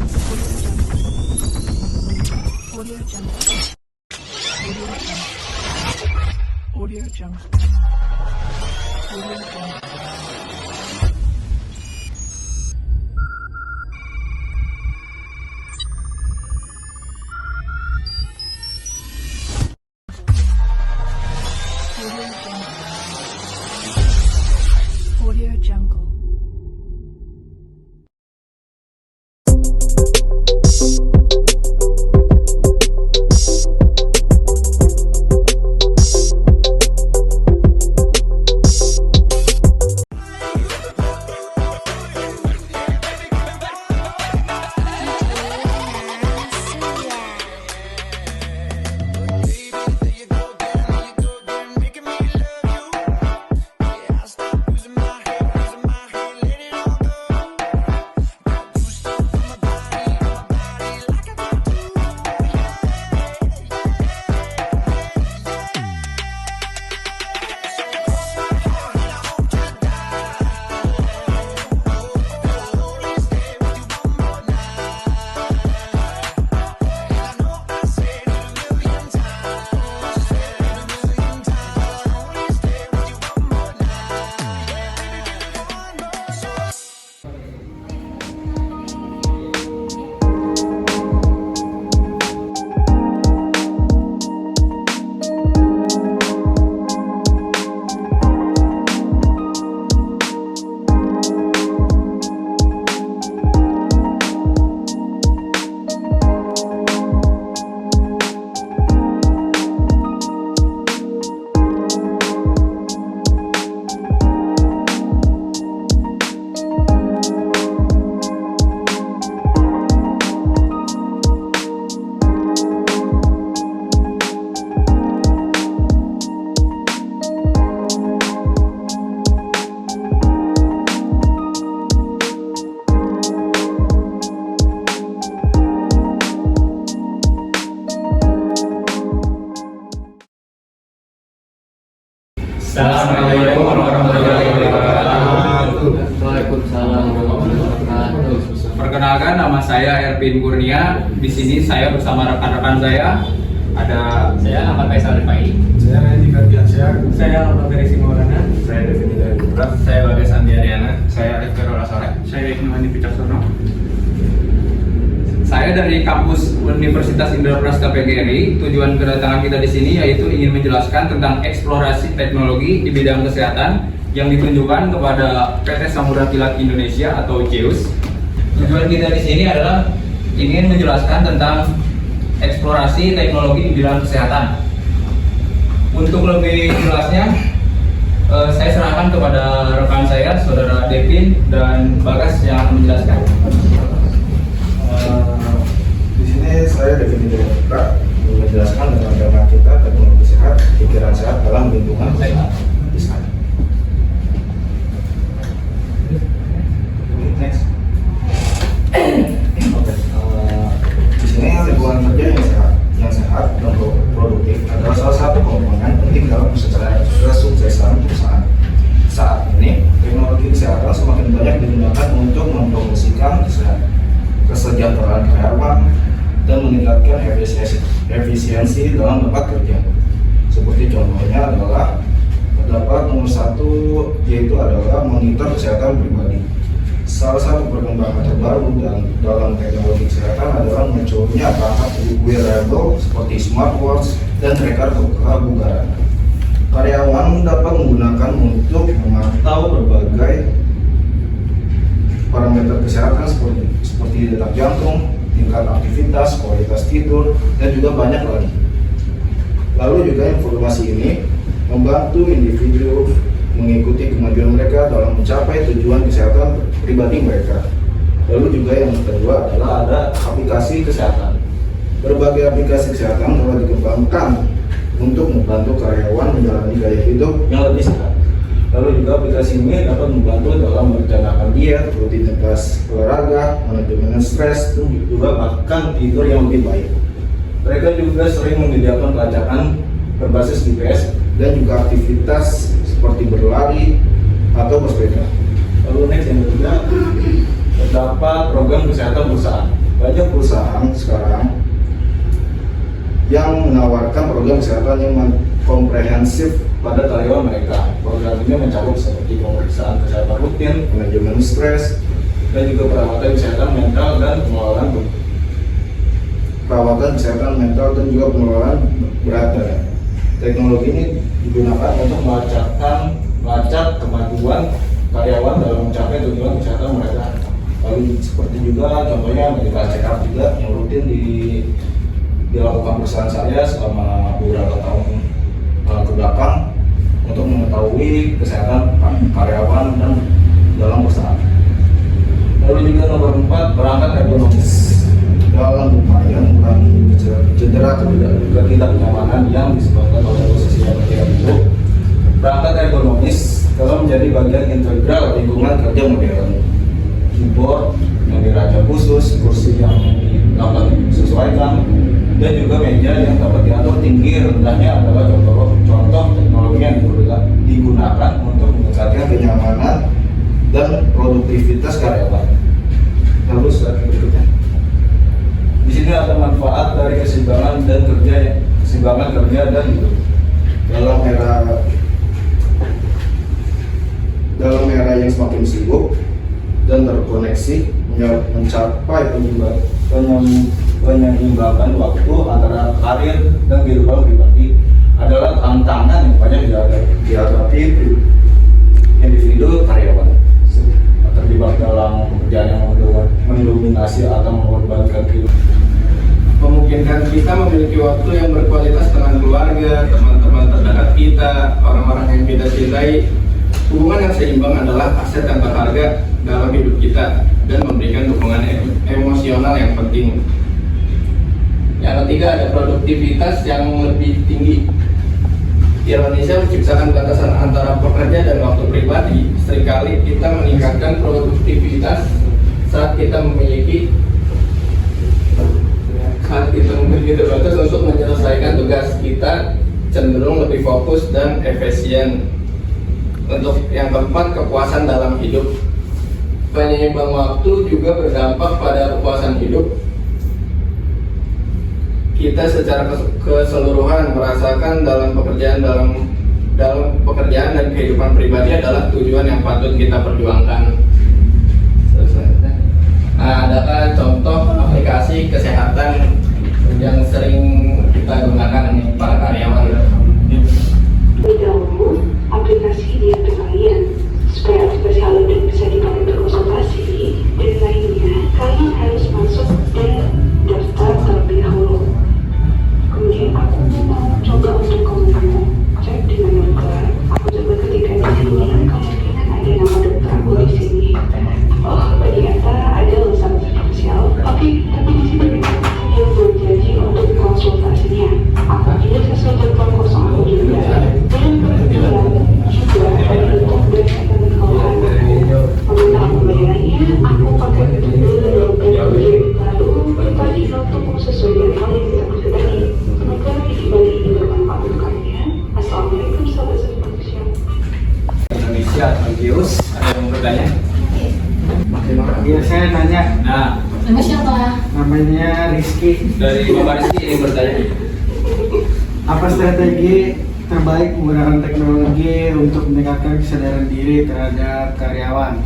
Audio Jungle. Audio Jungle. Audio Jungle. Audio Jungle. Assalamualaikum warahmatullahi wabarakatuh. Waalaikumsalam warahmatullahi wabarakatuh. Perkenalkan, nama saya Ervin Kurnia. Di sini saya bersama rekan-rekan saya. Ada Saya Ahmad Faisal Rifai. Saya Randy Kardiansyah. saya Ahmad Ferry Maulana. Saya Devin dari Burak. Saya Bagas Andi Ariana. Saya Arif Ferol Asore. Saya Ibnu Hani Picaksono. Saya dari kampus Universitas Indonesia PGRI. Tujuan kedatangan kita di sini yaitu ingin menjelaskan tentang eksplorasi teknologi di bidang kesehatan yang ditunjukkan kepada PT Samudra Kilat Indonesia atau JEUS. Tujuan kita di sini adalah ingin menjelaskan tentang eksplorasi teknologi di bidang kesehatan. Untuk lebih jelasnya, saya serahkan kepada rekan saya, Saudara Devin dan Bagas yang akan menjelaskan. Di sini saya Devin dari Burak menjelaskan dengan tema kita teknologi sehat, pikiran sehat dalam lingkungan sehat. Next. Oke. Di sini lingkungan kerja yang sehat dan produktif adalah salah satu komponen penting dalam kesuksesan perusahaan. Saat ini, teknologi kesehatan semakin banyak digunakan untuk mempromosikan kesejahteraan karyawan dan meningkatkan efisiensi dalam tempat kerja. Seperti contohnya adalah terdapat nomor satu, yaitu adalah monitor kesehatan pribadi. Salah satu perkembangan terbaru dalam teknologi kesehatan adalah munculnya perangkat wearable seperti smartwatch dan tracker kebugaran. Karyawan dapat menggunakan untuk memantau berbagai parameter kesehatan seperti detak jantung, tingkat aktivitas, kualitas tidur, dan juga banyak lagi. Lalu juga informasi ini membantu individu mengikuti kemajuan mereka dalam mencapai tujuan kesehatan pribadi mereka. Lalu juga yang kedua adalah ada aplikasi kesehatan. Berbagai aplikasi kesehatan telah dikembangkan untuk membantu karyawan menjalani gaya hidup yang lebih sehat. Lalu juga aplikasi ini dapat membantu dalam merencanakan diet, rutinitas olahraga, manajemen stres, dan juga bahkan tidur yang lebih baik. Mereka juga sering menyediakan pelacakan berbasis GPS dan juga aktivitas seperti berlari atau bersepeda. Lalu next yang ketiga, terdapat program kesehatan perusahaan. banyak perusahaan sekarang yang menawarkan program kesehatan yang komprehensif pada karyawan mereka. Program ini mencakup seperti pemeriksaan kesehatan rutin, manajemen stres, dan juga perawatan kesehatan mental dan pengelolaan berat badan. Teknologi ini digunakan untuk melacak kemampuan karyawan dalam mencapai tujuan kesehatan mereka. Lalu seperti juga contohnya medical check up juga yang rutin dilakukan perusahaan saya selama beberapa tahun ke belakang untuk mengetahui kesehatan karyawan dan dalam perusahaan. Lalu juga nomor 4, perangkat ergonomis dalam upaya mengurangi cedera atau juga tidak kenyamanan yang disebabkan oleh posisi yang tidak buruk. Perangkat ergonomis telah menjadi bagian integral lingkungan kerja modern. Keyboard yang dirancang khusus, kursi yang dapat disesuaikan, dan juga meja yang dapat diatur tinggi rendahnya adalah contoh teknologi yang digunakan untuk meningkatkan kenyamanan dan produktivitas karyawan. Lalu slide berikutnya. Di sini ada manfaat dari keseimbangan kerja dan hidup. Dalam era yang semakin sibuk dan terkoneksi, mencapai penyeimbangan waktu antara karir dan kehidupan pribadi adalah tantangan yang banyak dihadapi individu karyawan terlibat dalam pekerjaan yang mendominasi atau mengorbankan kehidupan. Memungkinkan kita memiliki waktu yang berkualitas dengan keluarga, teman-teman terdekat kita, orang-orang yang kita cintai. Hubungan yang seimbang adalah aset yang berharga dalam hidup kita dan memberikan dukungan emosional yang penting. Yang ketiga, ada produktivitas yang lebih tinggi. Indonesia menciptakan batasan antara pekerja dan waktu pribadi. Seringkali kita meningkatkan produktivitas saat kita memiliki terbatas untuk menyelesaikan tugas. Kita cenderung lebih fokus dan efisien. Untuk yang keempat, kepuasan dalam hidup. Penyeimbang waktu juga berdampak pada kepuasan hidup. Kita secara keseluruhan merasakan dalam pekerjaan dan kehidupan pribadi adalah tujuan yang patut kita perjuangkan. Nah, adakah contoh aplikasi kesehatan yang sering kita gunakan nih para karyawan? Download aplikasi di HP kalian supaya aplikasi Halodoc bisa dipakai berkonsultasi dan lainnya. Kalian harus masuk dan daftar terlebih dahulu. Kemudian aku mau coba untuk kamu cek di menu kelar. Aku coba ketikkan di sini, kemungkinan ada nama dokter aku di sini. Oh, ternyata ada urusan spesial. Oke, tapi di sini dia belum janji untuk konsultasinya. Apabila sesuai jadwal kosong aku juga. Dan kemudian juga ada untuk berdasarkan keluhan aku meminta pembayarannya. Aku pakai dulu lalu tadi untuk sesuai dengan hal yang kita tadi. Semoga kembali ini bermanfaat untuk kalian. Assalamualaikum sahabat Indonesia. Indonesia atau Geus, ada yang mau bertanya? Iya, saya nanya. Nah, Nama siapa? Namanya Rizky. dari Bapak Rizky ini bertanya. Apa strategi terbaik menggunakan teknologi untuk meningkatkan kesadaran diri terhadap karyawan?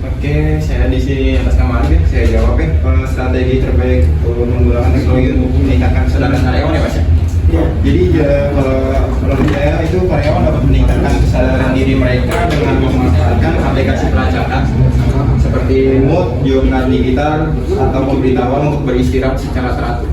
Oke, saya di sini atas nama Arvin, saya jawab ya. Strategi terbaik menggunakan teknologi untuk meningkatkan kesadaran karyawan ya Mas ya? Iya. Jadi kalau menurut saya itu karyawan dapat meningkatkan kesadaran diri mereka dengan memanfaatkan aplikasi pelacakan seperti Mood, jurnal digital, atau pemberitahuan untuk beristirahat secara teratur.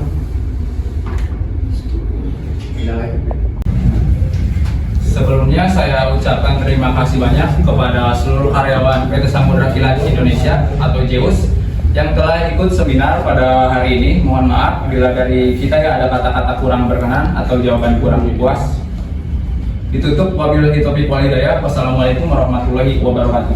Sebelumnya saya ucapkan terima kasih banyak kepada seluruh karyawan PT Samudra Kilat Indonesia atau JEUS yang telah ikut seminar pada hari ini. Mohon maaf bila dari kita ya ada kata-kata kurang berkenan atau jawaban kurang puas. Ditutup wabillahi taufiq wal hidayah. Wassalamualaikum warahmatullahi wabarakatuh.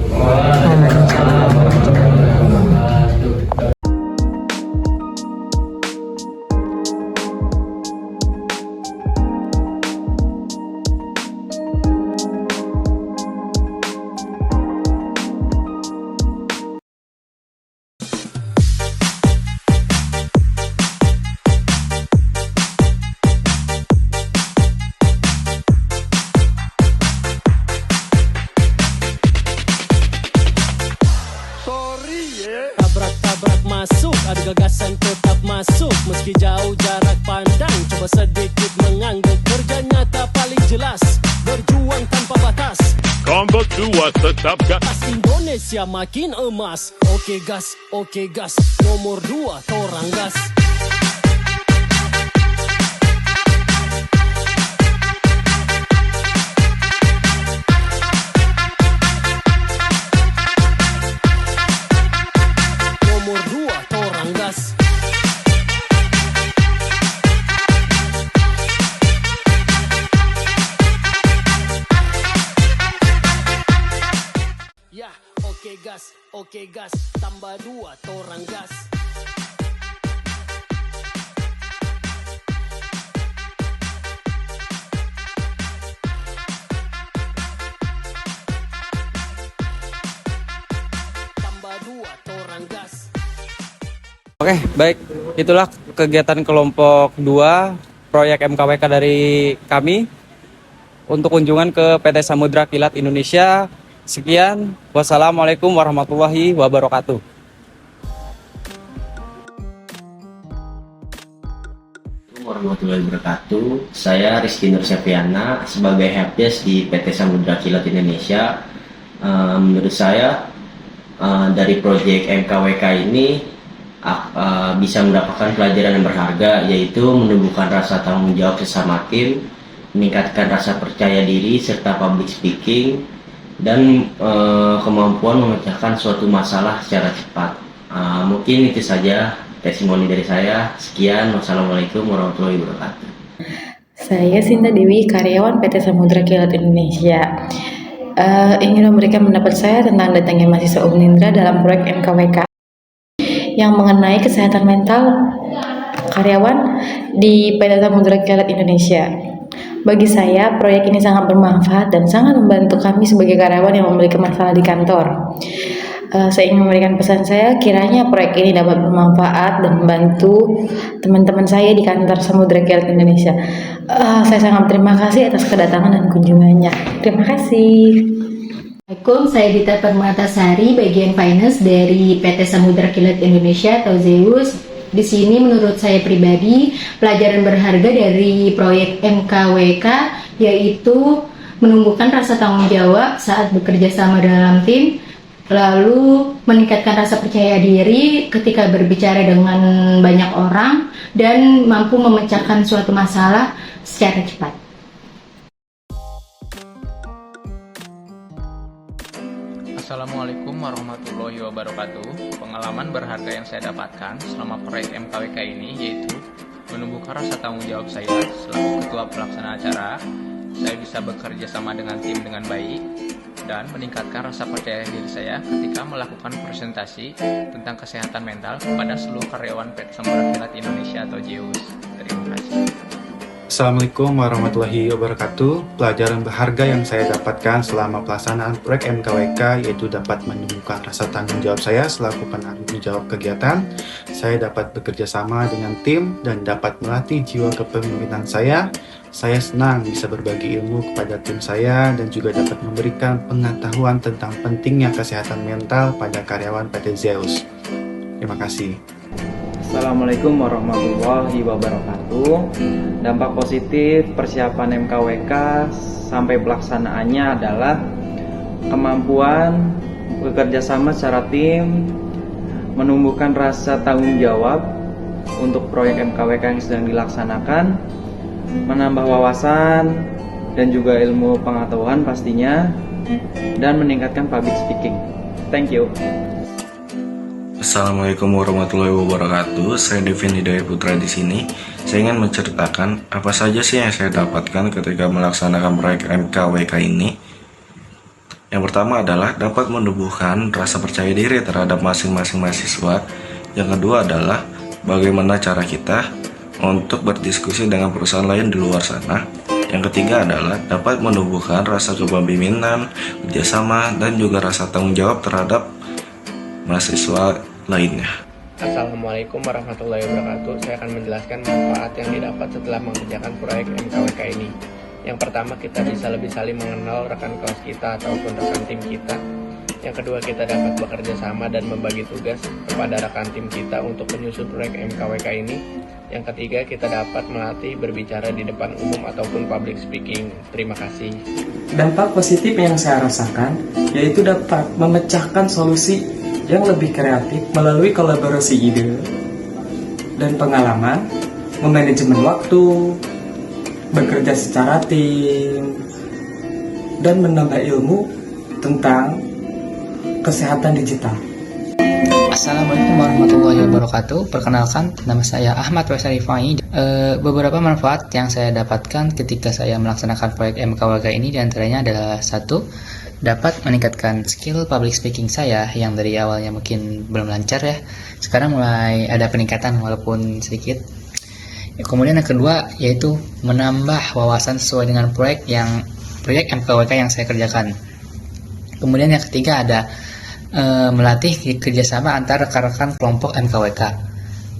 Gagasan tetap masuk meski jauh jarak pandang. Coba sedikit mengangguk, kerja nyata paling jelas. Berjuang tanpa batas, Combo 2 tetap gas. tas Indonesia makin emas. Oke gas, nomor 2 torang gas. Nomor 2 torang gas. Ya, oke gas, tambah 2 torang gas. Tambah 2 torang gas. Oke, baik. Itulah kegiatan kelompok 2 proyek MKWK dari kami untuk kunjungan ke PT Samudra Kilat Indonesia. Sekian, wassalamualaikum warahmatullahi wabarakatuh. Warahmatullahi wabarakatuh. Saya Rizky Nur Septiana sebagai helpdesk di PT Samudra Kilat Indonesia. Menurut saya dari proyek MKWK ini bisa mendapatkan pelajaran yang berharga, yaitu menumbuhkan rasa tanggung jawab sesama tim, meningkatkan rasa percaya diri serta public speaking, dan kemampuan memecahkan suatu masalah secara cepat. Mungkin itu saja testimoni dari saya. Sekian, wassalamualaikum warahmatullahi wabarakatuh. Saya Sinta Dewi, karyawan PT Samudra Kilat Indonesia. Ingin memberikan pendapat saya tentang datangnya mahasiswa Unindra dalam proyek MKWK yang mengenai kesehatan mental karyawan di PT Samudra Kilat Indonesia. Bagi saya, proyek ini sangat bermanfaat dan sangat membantu kami sebagai karyawan yang memiliki masalah di kantor. Saya ingin memberikan pesan saya, kiranya proyek ini dapat bermanfaat dan membantu teman-teman saya di kantor Samudra Kilat Indonesia. Saya sangat berterima kasih atas kedatangan dan kunjungannya. Terima kasih. Assalamualaikum, saya Dita Permatasari, bagian finance dari PT Samudra Kilat Indonesia atau Zeus. Di sini menurut saya pribadi, pelajaran berharga dari proyek MKWK yaitu menumbuhkan rasa tanggung jawab saat bekerja sama dalam tim, lalu meningkatkan rasa percaya diri ketika berbicara dengan banyak orang, dan mampu memecahkan suatu masalah secara cepat. Assalamualaikum warahmatullahi wabarakatuh. Pengalaman berharga yang saya dapatkan selama proyek MKWK ini yaitu menumbuhkan rasa tanggung jawab saya selaku ketua pelaksana acara. Saya bisa bekerja sama dengan tim dengan baik dan meningkatkan rasa percaya diri saya ketika melakukan presentasi tentang kesehatan mental kepada seluruh karyawan PT Samudra Kilat Indonesia atau JEUS. Terima kasih. Assalamualaikum warahmatullahi wabarakatuh. Pelajaran berharga yang saya dapatkan selama pelaksanaan proyek MKWK yaitu dapat menumbuhkan rasa tanggung jawab saya selaku penanggung jawab kegiatan. Saya dapat bekerja sama dengan tim dan dapat melatih jiwa kepemimpinan saya. Saya senang bisa berbagi ilmu kepada tim saya dan juga dapat memberikan pengetahuan tentang pentingnya kesehatan mental pada karyawan PT Zeus. Terima kasih. Assalamualaikum warahmatullahi wabarakatuh. Dampak positif persiapan MKWK sampai pelaksanaannya adalah kemampuan bekerja sama secara tim, menumbuhkan rasa tanggung jawab untuk proyek MKWK yang sedang dilaksanakan, menambah wawasan dan juga ilmu pengetahuan pastinya, dan meningkatkan public speaking. Thank you. Assalamualaikum warahmatullahi wabarakatuh. Saya Devin Hidayat Putra di sini. Saya ingin menceritakan apa saja sih yang saya dapatkan ketika melaksanakan proyek MKWK ini. Yang pertama adalah dapat menumbuhkan rasa percaya diri terhadap masing-masing mahasiswa. Yang kedua adalah bagaimana cara kita untuk berdiskusi dengan perusahaan lain di luar sana. Yang ketiga adalah dapat menumbuhkan rasa kepemimpinan, kerjasama, dan juga rasa tanggung jawab terhadap mahasiswa lainnya. Assalamualaikum warahmatullahi wabarakatuh. Saya akan menjelaskan manfaat yang didapat setelah mengerjakan proyek MKWK ini. Yang pertama, kita bisa lebih saling mengenal rekan kelas kita ataupun rekan tim kita. Yang kedua, kita dapat bekerja sama dan membagi tugas kepada rekan tim kita untuk menyusun proyek MKWK ini. Yang ketiga, kita dapat melatih berbicara di depan umum ataupun public speaking. Terima kasih. Dampak positif yang saya rasakan yaitu dapat memecahkan solusi yang lebih kreatif melalui kolaborasi ide dan pengalaman, memanajemen waktu, bekerja secara tim, dan menambah ilmu tentang kesehatan digital. Assalamualaikum warahmatullahi wabarakatuh. Perkenalkan, nama saya Ahmad Wesa Rifai. Beberapa manfaat yang saya dapatkan ketika saya melaksanakan proyek MKWK ini diantaranya adalah: 1. Dapat meningkatkan skill public speaking saya yang dari awalnya mungkin belum lancar ya. Sekarang mulai ada peningkatan walaupun sedikit. Kemudian yang kedua yaitu menambah wawasan sesuai dengan proyek MKWK yang saya kerjakan. Kemudian yang ketiga ada melatih kerjasama antar rekan-rekan kelompok MKWK.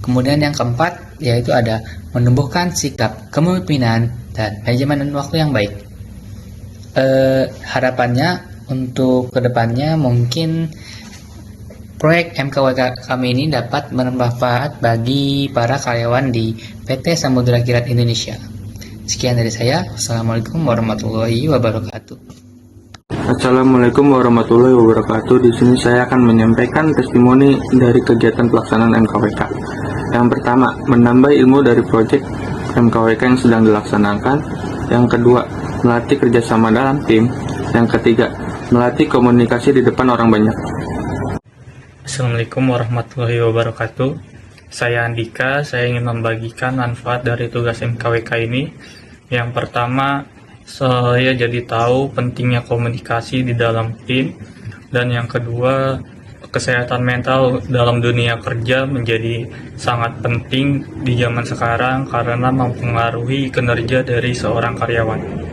Kemudian yang keempat yaitu ada menumbuhkan sikap kepemimpinan dan manajemen waktu yang baik. Harapannya untuk kedepannya mungkin proyek MKWK kami ini dapat bermanfaat bagi para karyawan di PT Samudra Kilat Indonesia. Sekian dari saya. Wassalamualaikum warahmatullahi wabarakatuh. Assalamualaikum warahmatullahi wabarakatuh. Di sini saya akan menyampaikan testimoni dari kegiatan pelaksanaan MKWK. Yang pertama, menambah ilmu dari proyek MKWK yang sedang dilaksanakan. Yang kedua, melatih kerjasama dalam tim. Yang ketiga, melatih komunikasi di depan orang banyak. Assalamualaikum warahmatullahi wabarakatuh. Saya Andika, saya ingin membagikan manfaat dari tugas MKWK ini. Yang pertama, saya jadi tahu pentingnya komunikasi di dalam tim, dan yang kedua, kesehatan mental dalam dunia kerja menjadi sangat penting di zaman sekarang karena mempengaruhi kinerja dari seorang karyawan.